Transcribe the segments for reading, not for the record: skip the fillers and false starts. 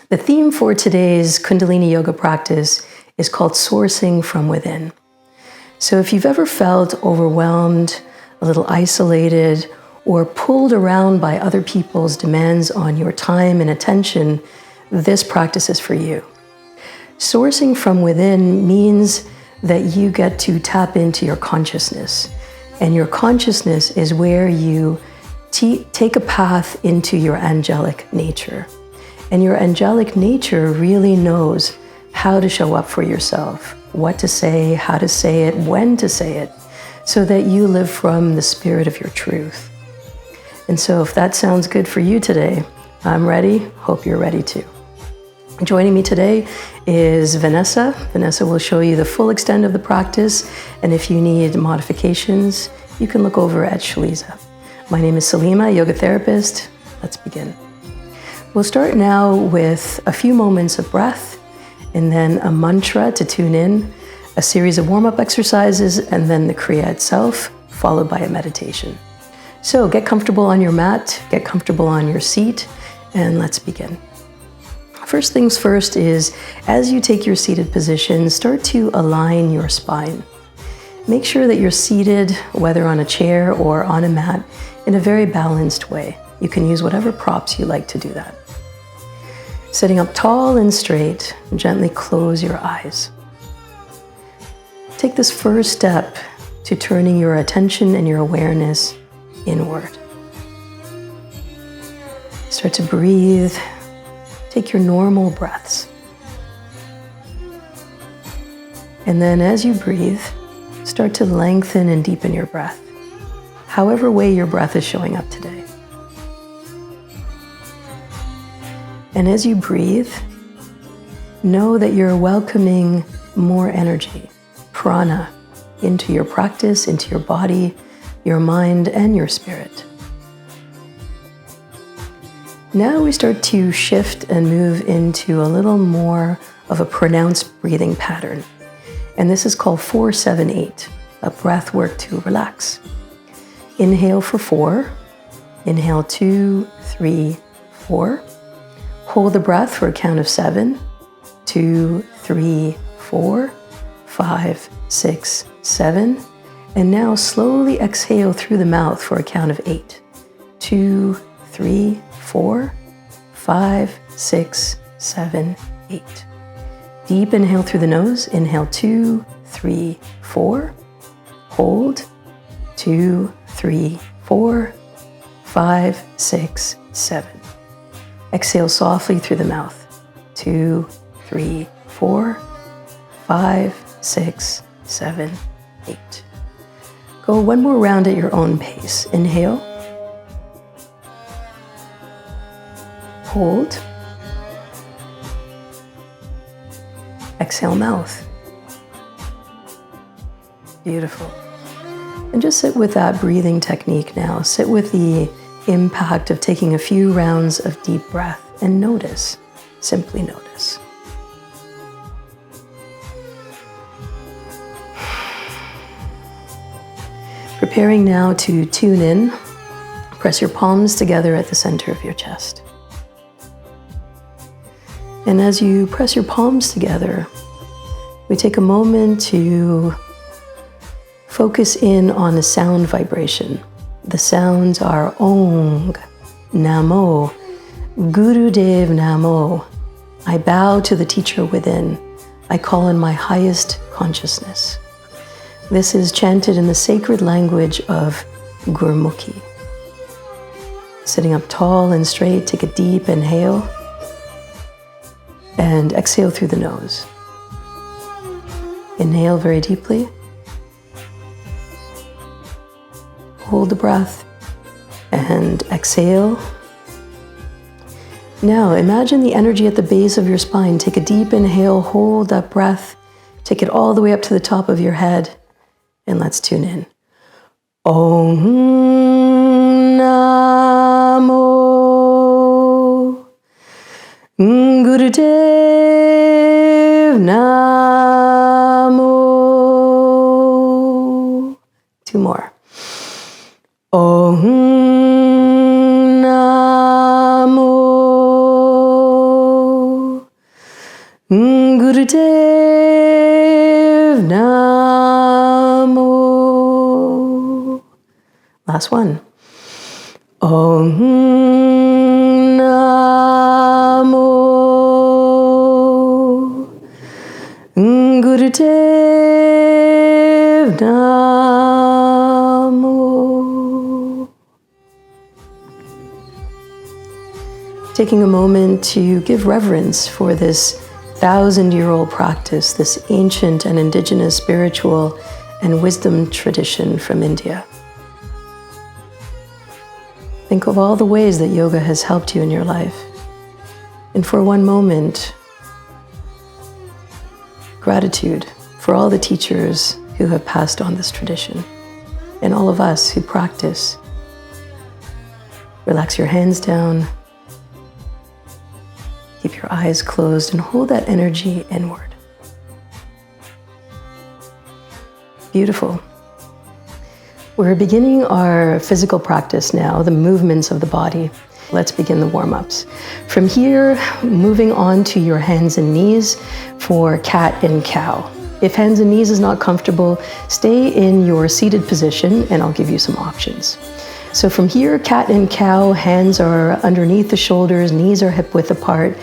The theme for today's Kundalini Yoga practice is called sourcing from within. So if you've ever felt overwhelmed, a little isolated, or pulled around by other people's demands on your time and attention, this practice is for you. Sourcing from within means that you get to tap into your consciousness. And your consciousness is where you take a path into your angelic nature. And your angelic nature really knows how to show up for yourself, what to say, how to say it, when to say it, so that you live from the spirit of your truth. And so if that sounds good for you today, I'm ready. Hope you're ready too. Joining me today is Vanessa. Vanessa will show you the full extent of the practice, and if you need modifications, you can look over at Shaliza. My name is Salima, yoga therapist. Let's begin. We'll start now with a few moments of breath, and then a mantra to tune in, a series of warm-up exercises, and then the Kriya itself, followed by a meditation. So get comfortable on your mat, get comfortable on your seat, and let's begin. First things first is, as you take your seated position, start to align your spine. Make sure that you're seated, whether on a chair or on a mat, in a very balanced way. You can use whatever props you like to do that. Sitting up tall and straight, gently close your eyes. Take this first step to turning your attention and your awareness inward. Start to breathe. Take your normal breaths. And then as you breathe, start to lengthen and deepen your breath, however way your breath is showing up today. And as you breathe, know that you're welcoming more energy, prana, into your practice, into your body, your mind, and your spirit. Now we start to shift and move into a little more of a pronounced breathing pattern. And this is called 4-7-8, a breath work to relax. Inhale for 4, inhale 2, 3, 4. Hold the breath for a count of 7, 2, 3, 4, 5, 6, 7. And now slowly exhale through the mouth for a count of 8, 2, 3, 4, 5, 6, 7, 8. Deep inhale through the nose. Inhale 2, 3, 4. Hold 2, 3, 4, 5, 6, 7. Exhale softly through the mouth. 2, 3, 4, 5, 6, 7, 8. Go one more round at your own pace. Inhale. Hold. Exhale, mouth. Beautiful. And just sit with that breathing technique now. Sit with the impact of taking a few rounds of deep breath and notice. Simply notice. Preparing now to tune in. Press your palms together at the center of your chest. And as you press your palms together, we take a moment to focus in on a sound vibration. The sounds are Ong, Namo, Gurudev Namo. I bow to the teacher within. I call in my highest consciousness. This is chanted in the sacred language of Gurmukhi. Sitting up tall and straight, take a deep inhale. And exhale through the nose. Inhale very deeply. Hold the breath and exhale. Now imagine the energy at the base of your spine. Take a deep inhale, hold that breath. Take it all the way up to the top of your head. And let's tune in. Om Namo Gurudev Namo. Two more. Om Namo Gurudev Namo. Last one. Om Namo Gurudev Namo. Taking a moment to give reverence for this 1,000-year-old practice, this ancient and indigenous spiritual and wisdom tradition from India. Think of all the ways that yoga has helped you in your life. And for one moment, gratitude for all the teachers who have passed on this tradition and all of us who practice. Relax your hands down. Keep your eyes closed and hold that energy inward. Beautiful. We're beginning our physical practice now, the movements of the body. Let's begin the warm-ups. From here, moving on to your hands and knees for cat and cow. If hands and knees is not comfortable, stay in your seated position and I'll give you some options. So from here, cat and cow, hands are underneath the shoulders, knees are hip width apart.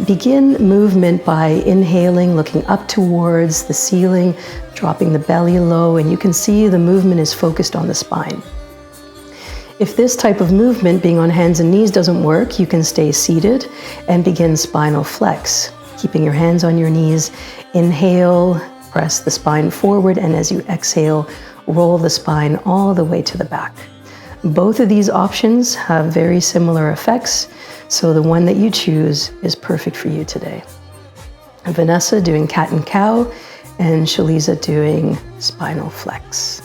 Begin movement by inhaling, looking up towards the ceiling, dropping the belly low, and you can see the movement is focused on the spine. If this type of movement, being on hands and knees, doesn't work, you can stay seated and begin spinal flex. Keeping your hands on your knees, inhale, press the spine forward, and as you exhale, roll the spine all the way to the back. Both of these options have very similar effects, so the one that you choose is perfect for you today. Vanessa doing cat and cow, and Shaliza doing spinal flex.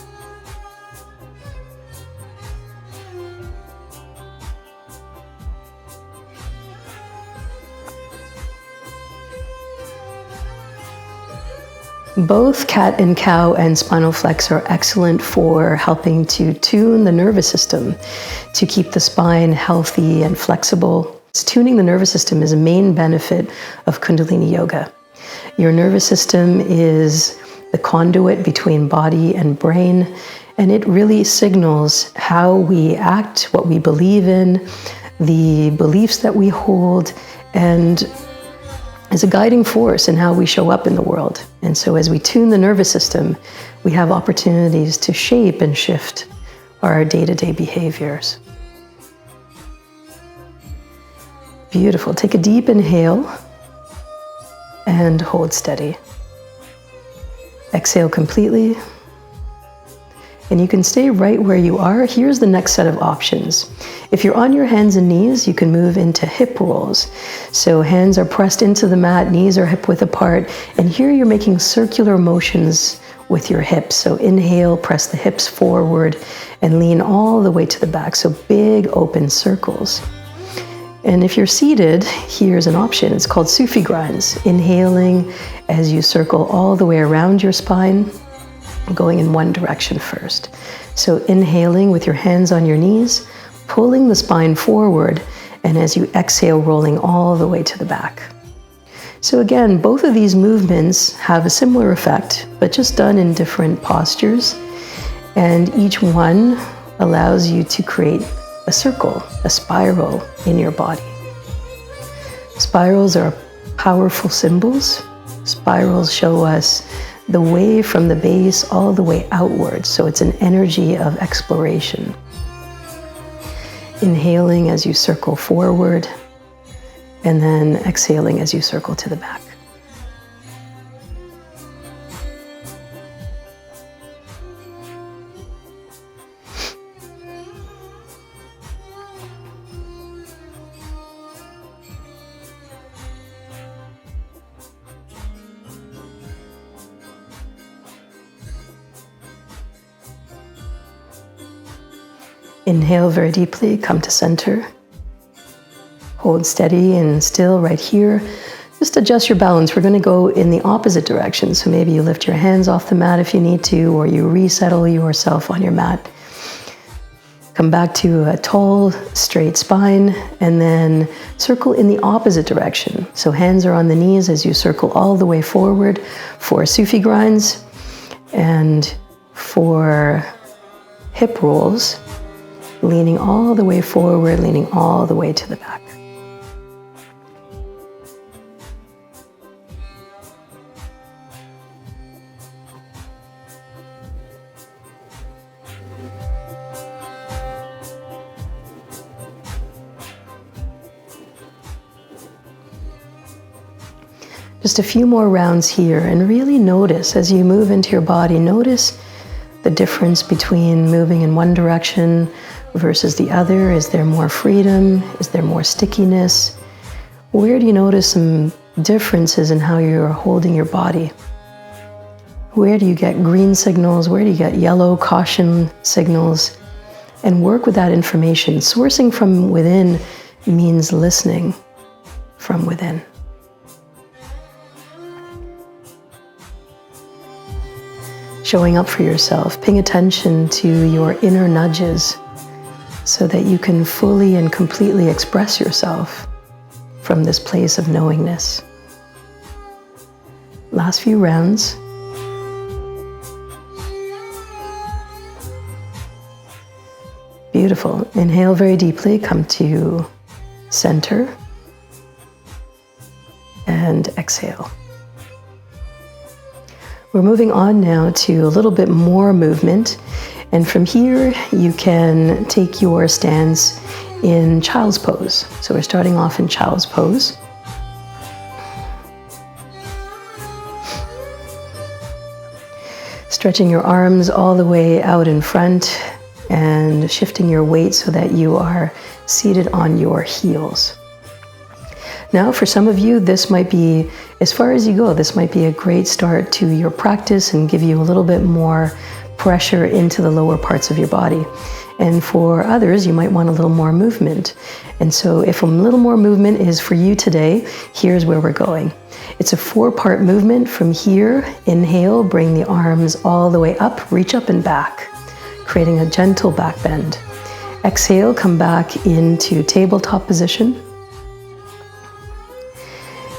Both cat and cow and spinal flex are excellent for helping to tune the nervous system to keep the spine healthy and flexible. Tuning the nervous system is a main benefit of Kundalini Yoga. Your nervous system is the conduit between body and brain, and it really signals how we act, what we believe in, the beliefs that we hold, and is a guiding force in how we show up in the world. And so as we tune the nervous system, we have opportunities to shape and shift our day-to-day behaviors. Beautiful. Take a deep inhale and hold steady. Exhale completely. And you can stay right where you are. Here's the next set of options. If you're on your hands and knees, you can move into hip rolls. So hands are pressed into the mat, knees are hip width apart, and here you're making circular motions with your hips. So inhale, press the hips forward, and lean all the way to the back. So big open circles. And if you're seated, here's an option. It's called Sufi grinds. Inhaling as you circle all the way around your spine, going in one direction first. So inhaling with your hands on your knees, pulling the spine forward, and as you exhale, rolling all the way to the back. So again, both of these movements have a similar effect, but just done in different postures. And each one allows you to create a circle, a spiral in your body. Spirals are powerful symbols. Spirals show us the way from the base all the way outward. So it's an energy of exploration. Inhaling as you circle forward, and then exhaling as you circle to the back. Inhale very deeply, come to center. Hold steady and still right here. Just adjust your balance. We're going to go in the opposite direction. So maybe you lift your hands off the mat if you need to, or you resettle yourself on your mat. Come back to a tall, straight spine, and then circle in the opposite direction. So hands are on the knees as you circle all the way forward for Sufi grinds, and for hip rolls, leaning all the way forward, leaning all the way to the back. Just a few more rounds here, and really notice as you move into your body, notice the difference between moving in one direction versus the other. Is there more freedom? Is there more stickiness? Where do you notice some differences in how you're holding your body? Where do you get green signals? Where do you get yellow caution signals? And work with that information. Sourcing from within means listening from within. Showing up for yourself, paying attention to your inner nudges so that you can fully and completely express yourself from this place of knowingness. Last few rounds. Beautiful. Inhale very deeply, come to center, and exhale. We're moving on now to a little bit more movement, and from here you can take your stance in child's pose. So we're starting off in child's pose. Stretching your arms all the way out in front and shifting your weight so that you are seated on your heels. Now, for some of you, this might be, as far as you go, this might be a great start to your practice and give you a little bit more pressure into the lower parts of your body. And for others, you might want a little more movement. And so if a little more movement is for you today, here's where we're going. It's a 4-part movement. From here, inhale, bring the arms all the way up, reach up and back, creating a gentle back bend. Exhale, come back into tabletop position.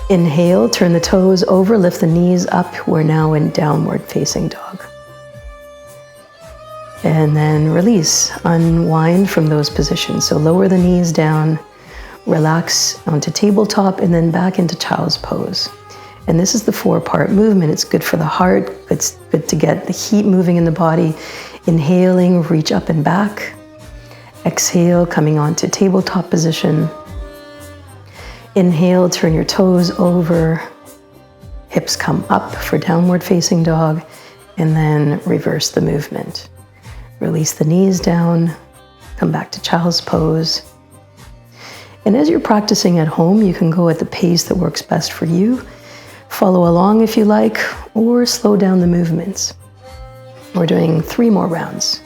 Inhale, turn the toes over, lift the knees up. We're now in downward facing dog. And then release, unwind from those positions. So lower the knees down, relax onto tabletop, and then back into child's pose. And this is the 4-part movement. It's good for the heart. It's good to get the heat moving in the body. Inhaling, reach up and back. Exhale, coming onto tabletop position. Inhale, turn your toes over, hips come up for downward facing dog, and then reverse the movement. Release the knees down, come back to child's pose. And as you're practicing at home, you can go at the pace that works best for you. Follow along if you like, or slow down the movements. We're doing 3 more rounds.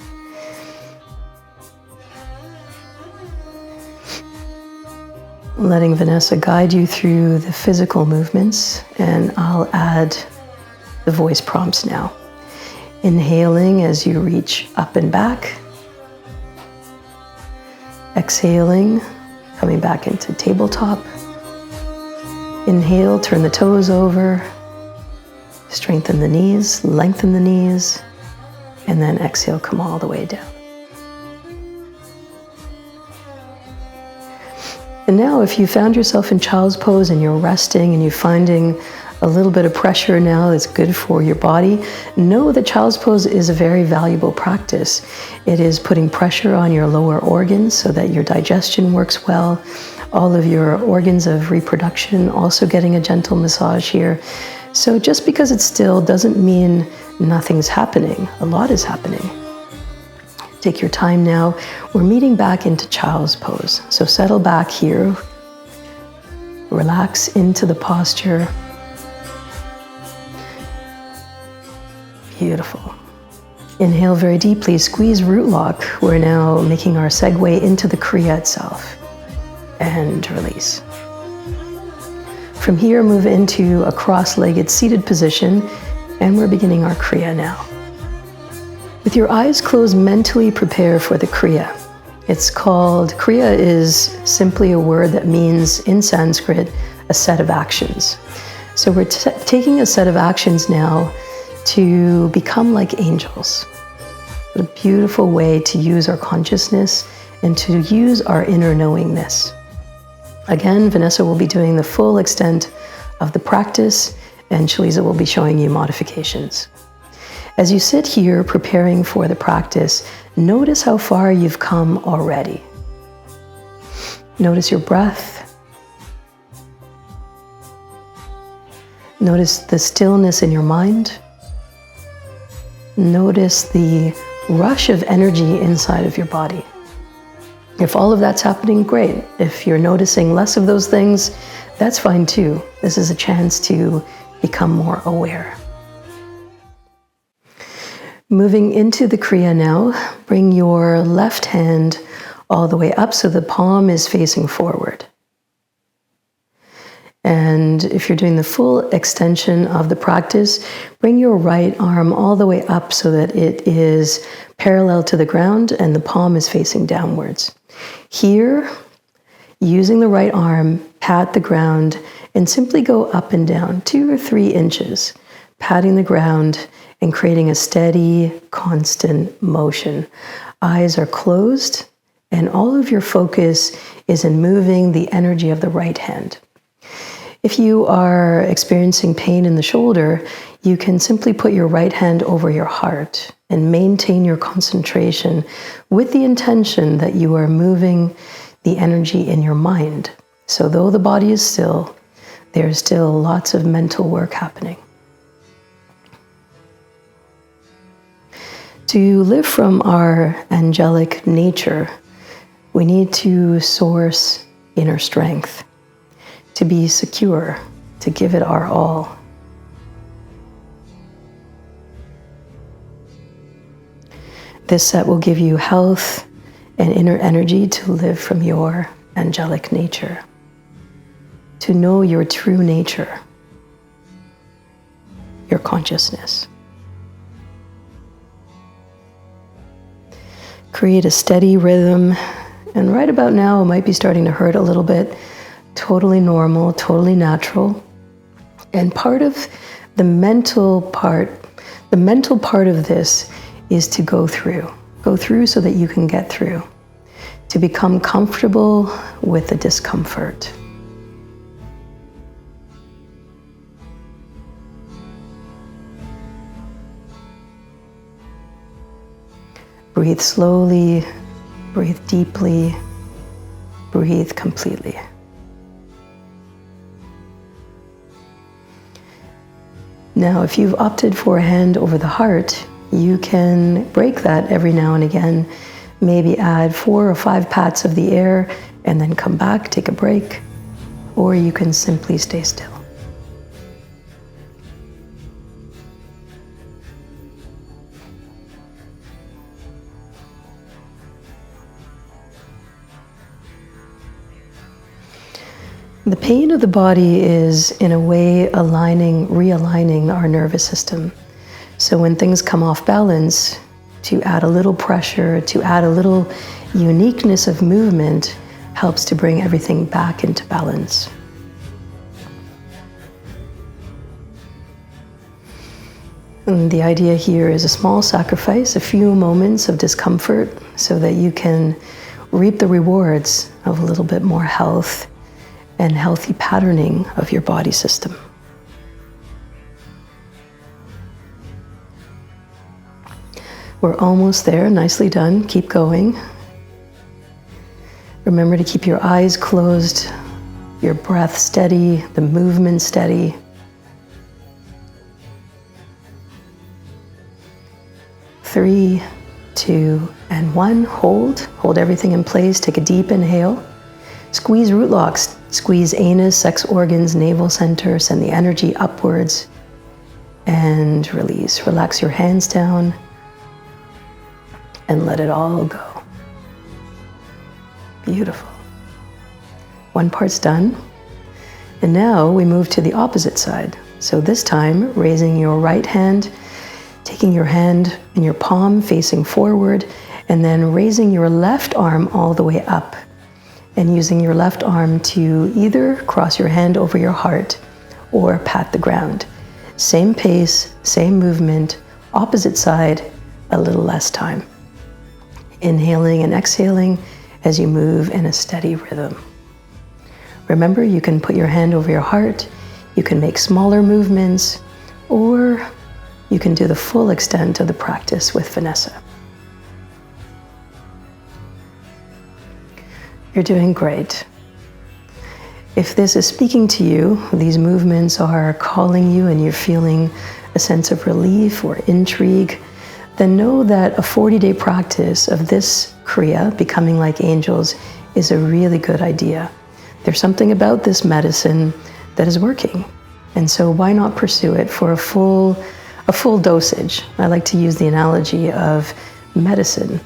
Letting Vanessa guide you through the physical movements, and I'll add the voice prompts now. Inhaling as you reach up and back. Exhaling, coming back into tabletop. Inhale, turn the toes over. Strengthen the knees, lengthen the knees, and then exhale, come all the way down. And now if you found yourself in child's pose and you're resting and you're finding a little bit of pressure now that's good for your body, know that child's pose is a very valuable practice. It is putting pressure on your lower organs so that your digestion works well, all of your organs of reproduction also getting a gentle massage here. So just because it's still doesn't mean nothing's happening. A lot is happening. Take your time now. We're meeting back into child's pose. So settle back here. Relax into the posture. Beautiful. Inhale very deeply, squeeze root lock. We're now making our segue into the Kriya itself. And release. From here, move into a cross-legged seated position, and we're beginning our Kriya now. With your eyes closed, mentally prepare for the Kriya. It's called, Kriya is simply a word that means, in Sanskrit, a set of actions. So we're taking a set of actions now to become like angels. A beautiful way to use our consciousness and to use our inner knowingness. Again, Vanessa will be doing the full extent of the practice, and Shaliza will be showing you modifications. As you sit here preparing for the practice, notice how far you've come already. Notice your breath. Notice the stillness in your mind. Notice the rush of energy inside of your body. If all of that's happening, great. If you're noticing less of those things, that's fine too. This is a chance to become more aware. Moving into the Kriya now, bring your left hand all the way up so the palm is facing forward. And if you're doing the full extension of the practice, bring your right arm all the way up so that it is parallel to the ground and the palm is facing downwards. Here, using the right arm, pat the ground and simply go up and down 2 or 3 inches, patting the ground and creating a steady, constant motion. Eyes are closed, and all of your focus is in moving the energy of the right hand. If you are experiencing pain in the shoulder, you can simply put your right hand over your heart and maintain your concentration with the intention that you are moving the energy in your mind. So though the body is still, there's still lots of mental work happening. To live from our angelic nature, we need to source inner strength, to be secure, to give it our all. This set will give you health and inner energy to live from your angelic nature, to know your true nature, your consciousness. Create a steady rhythm, and right about now it might be starting to hurt a little bit. Totally normal, totally natural. And part of the mental part of this is to go through so that you can get through, to become comfortable with the discomfort. Breathe slowly, breathe deeply, breathe completely. Now, if you've opted for a hand over the heart, you can break that every now and again. Maybe add 4 or 5 pats of the air and then come back, take a break, or you can simply stay still. The pain of the body is, in a way, realigning our nervous system. So when things come off balance, to add a little pressure, to add a little uniqueness of movement, helps to bring everything back into balance. And the idea here is a small sacrifice, a few moments of discomfort, so that you can reap the rewards of a little bit more health and healthy patterning of your body system. We're almost there, nicely done, keep going. Remember to keep your eyes closed, your breath steady, the movement steady. Three, 2, and 1, hold everything in place, take a deep inhale. Squeeze root locks, squeeze anus, sex organs, navel center, send the energy upwards and release. Relax your hands down and let it all go. Beautiful. One part's done. And now we move to the opposite side. So this time, raising your right hand, taking your hand in your palm facing forward And then raising your left arm all the way up and using your left arm to either cross your hand over your heart or pat the ground. Same pace, same movement, opposite side, a little less time. Inhaling and exhaling as you move in a steady rhythm. Remember, you can put your hand over your heart, you can make smaller movements, or you can do the full extent of the practice with Vanessa. You're doing great. If this is speaking to you, these movements are calling you and you're feeling a sense of relief or intrigue, then know that a 40-day practice of this Kriya, becoming like angels, is a really good idea. There's something about this medicine that is working. And so why not pursue it for a full dosage? I like to use the analogy of medicine.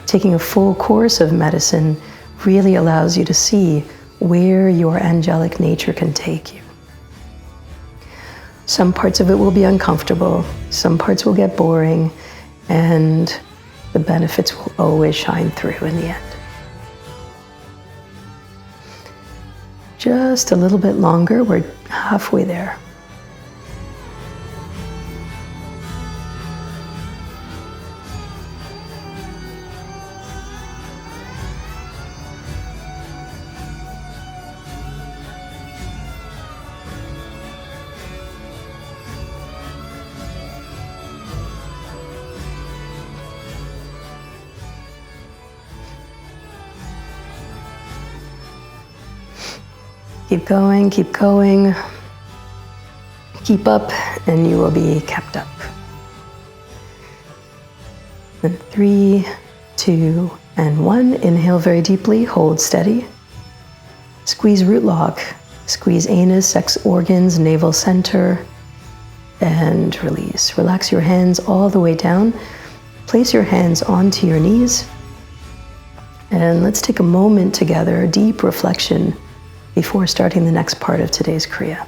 Taking a full course of medicine really allows you to see where your angelic nature can take you. Some parts of it will be uncomfortable, some parts will get boring, and the benefits will always shine through in the end. Just a little bit longer, we're halfway there. Keep going, keep going. Keep up, and you will be kept up. And 3, 2, and 1. Inhale very deeply, hold steady. Squeeze root lock, squeeze anus, sex organs, navel center, and release. Relax your hands all the way down. Place your hands onto your knees. And let's take a moment together, deep reflection, before starting the next part of today's Kriya.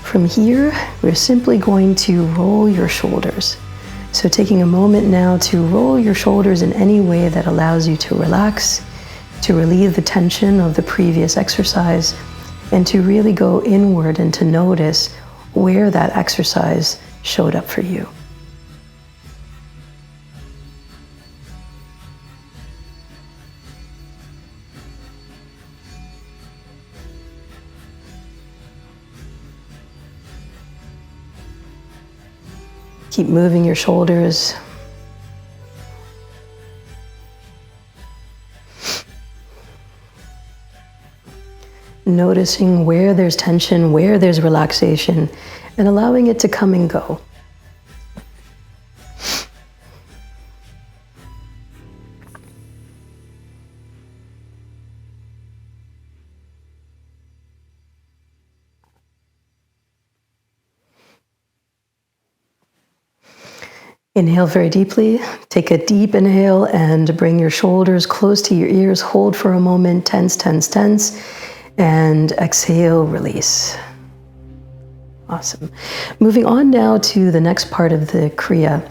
From here, we're simply going to roll your shoulders. So taking a moment now to roll your shoulders in any way that allows you to relax, to relieve the tension of the previous exercise, and to really go inward and to notice where that exercise showed up for you. Keep moving your shoulders. Noticing where there's tension, where there's relaxation, and allowing it to come and go. Inhale very deeply. Take a deep inhale and bring your shoulders close to your ears. Hold for a moment, tense, tense, tense. And exhale, release. Awesome. Moving on now to the next part of the Kriya.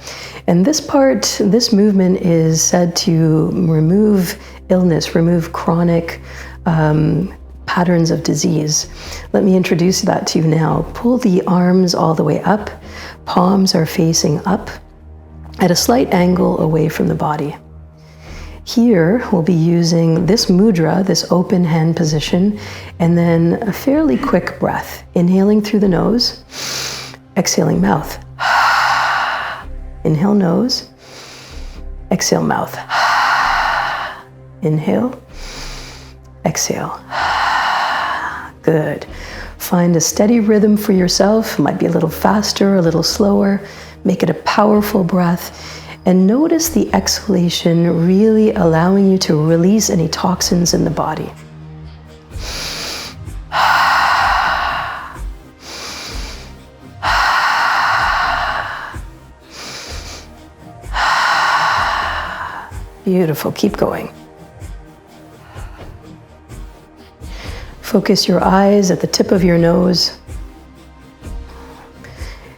And this movement is said to remove illness, remove chronic patterns of disease. Let me introduce that to you now. Pull the arms all the way up. Palms are facing up at a slight angle away from the body. Here, we'll be using this mudra, this open hand position, and then a fairly quick breath. Inhaling through the nose, exhaling mouth. Inhale nose, exhale mouth. Inhale, exhale. Good. Find a steady rhythm for yourself. Might be a little faster, a little slower. Make it a powerful breath. And notice the exhalation really allowing you to release any toxins in the body. Beautiful. Keep going. Focus your eyes at the tip of your nose.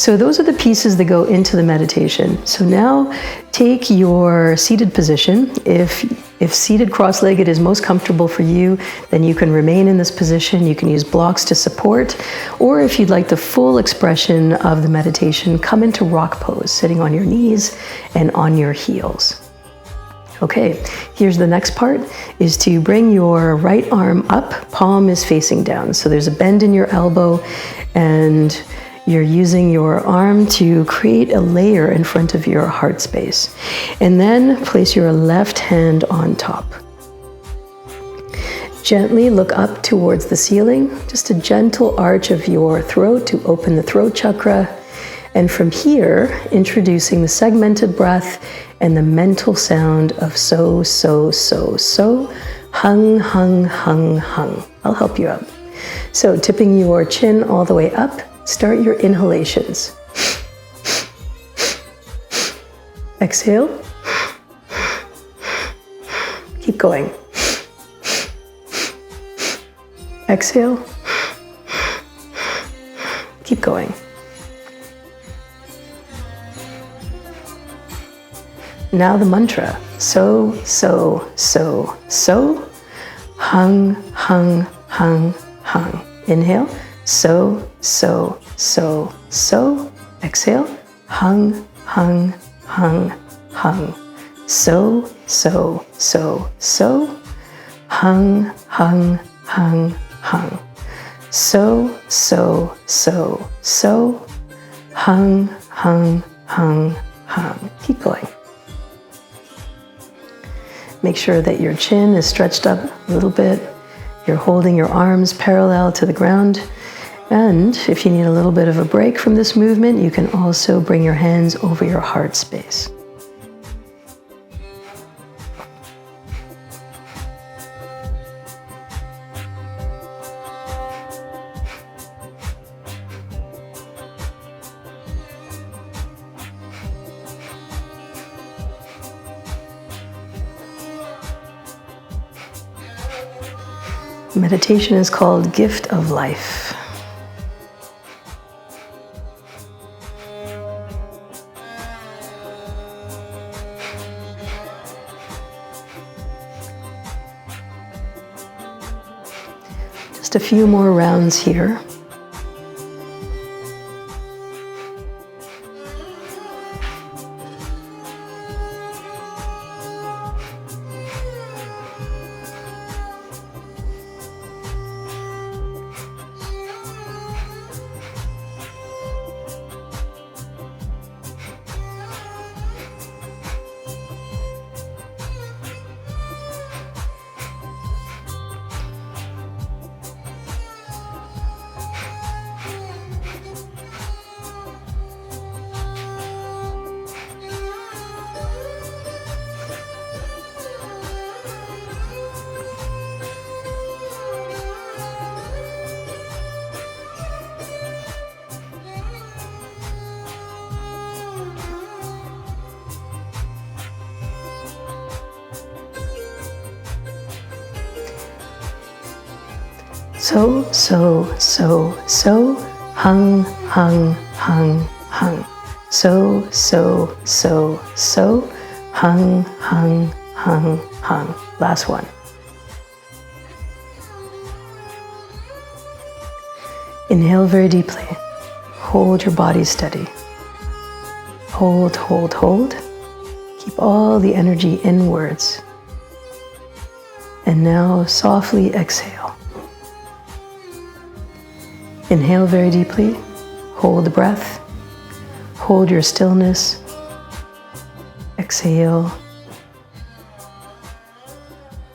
So those are the pieces that go into the meditation. So now take your seated position. If seated cross-legged is most comfortable for you, then you can remain in this position. You can use blocks to support, or if you'd like the full expression of the meditation, come into rock pose, sitting on your knees and on your heels. Okay, here's the next part, is to bring your right arm up, palm is facing down. So there's a bend in your elbow, and you're using your arm to create a layer in front of your heart space. And then place your left hand on top. Gently look up towards the ceiling, just a gentle arch of your throat to open the throat chakra. And from here, introducing the segmented breath and the mental sound of so, so, so, so, hung, hung, hung, hung. I'll help you out. So tipping your chin all the way up, start your inhalations. Exhale. Keep going. Exhale. Keep going. Now the mantra, so, so, so, so, hung, hung, hung, hung. Inhale, so, so, so, so. Exhale, hung, hung, hung, hung. So, so, so, so, hung, hung, hung, hung. So, so, so, so, hung, hung, hung, hung. Keep going. Make sure that your chin is stretched up a little bit. You're holding your arms parallel to the ground. And if you need a little bit of a break from this movement, you can also bring your hands over your heart space. Meditation is called Gift of Life. Just a few more rounds here. So, so, so, so, hung, hung, hung, hung. So, so, so, so, hung, hung, hung, hung. Last one. Inhale very deeply. Hold your body steady. Hold, hold, hold. Keep all the energy inwards. And now softly exhale. Inhale very deeply, hold the breath, hold your stillness, exhale.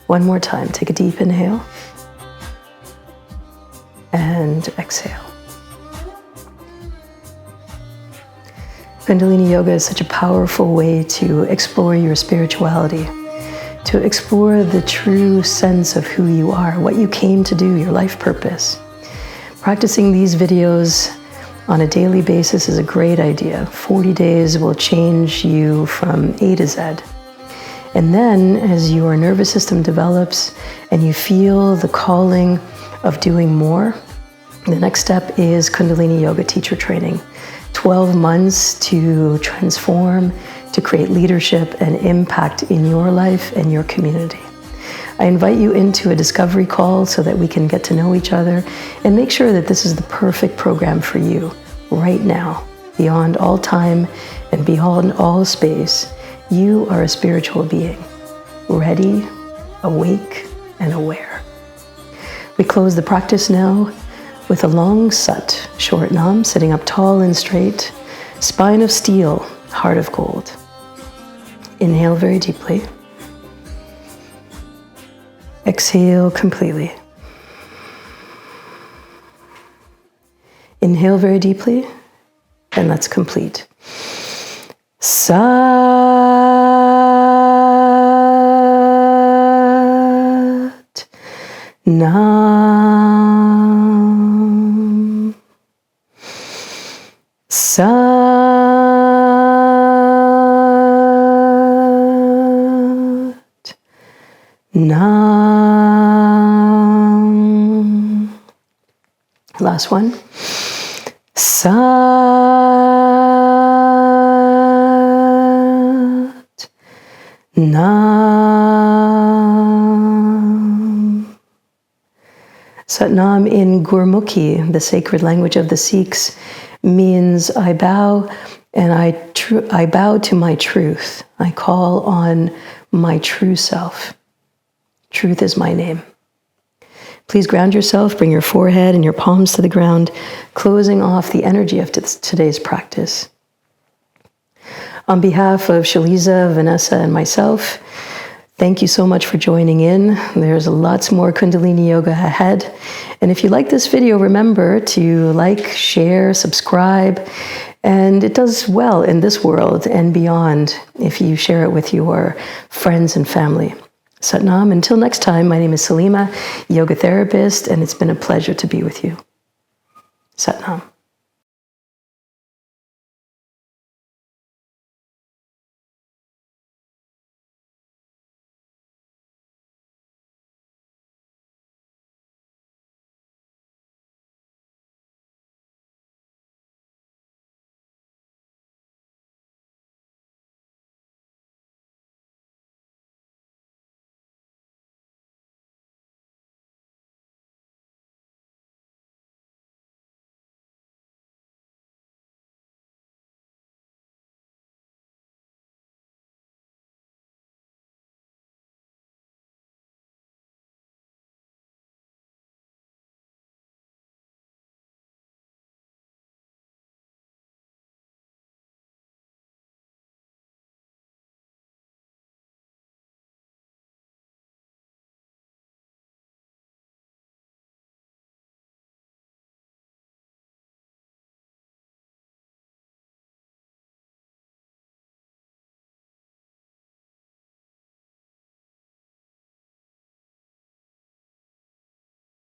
One more time, take a deep inhale and exhale. Kundalini Yoga is such a powerful way to explore your spirituality, to explore the true sense of who you are, what you came to do, your life purpose. Practicing these videos on a daily basis is a great idea. 40 days will change you from A to Z. And then as your nervous system develops and you feel the calling of doing more, the next step is Kundalini Yoga teacher training 12 months to transform, to create leadership and impact in your life and your community. I invite you into a discovery call so that we can get to know each other and make sure that this is the perfect program for you right now, beyond all time and beyond all space. You are a spiritual being, ready, awake, and aware. We close the practice now with a long sat, short nam, sitting up tall and straight, spine of steel, heart of gold. Inhale very deeply. Exhale completely. Inhale very deeply, and let's complete. Sat Nam. Sat Nam. Last one. Sat Nam. Sat Nam in Gurmukhi, the sacred language of the Sikhs, means I bow and I bow to my truth. I call on my true self. Truth is my name. Please ground yourself, bring your forehead and your palms to the ground, closing off the energy of today's practice. On behalf of Shaliza, Vanessa, and myself, thank you so much for joining in. There's lots more Kundalini Yoga ahead. And if you like this video, remember to like, share, subscribe. And it does well in this world and beyond if you share it with your friends and family. Satnam, until next time, my name is Salima, yoga therapist, and it's been a pleasure to be with you. Satnam.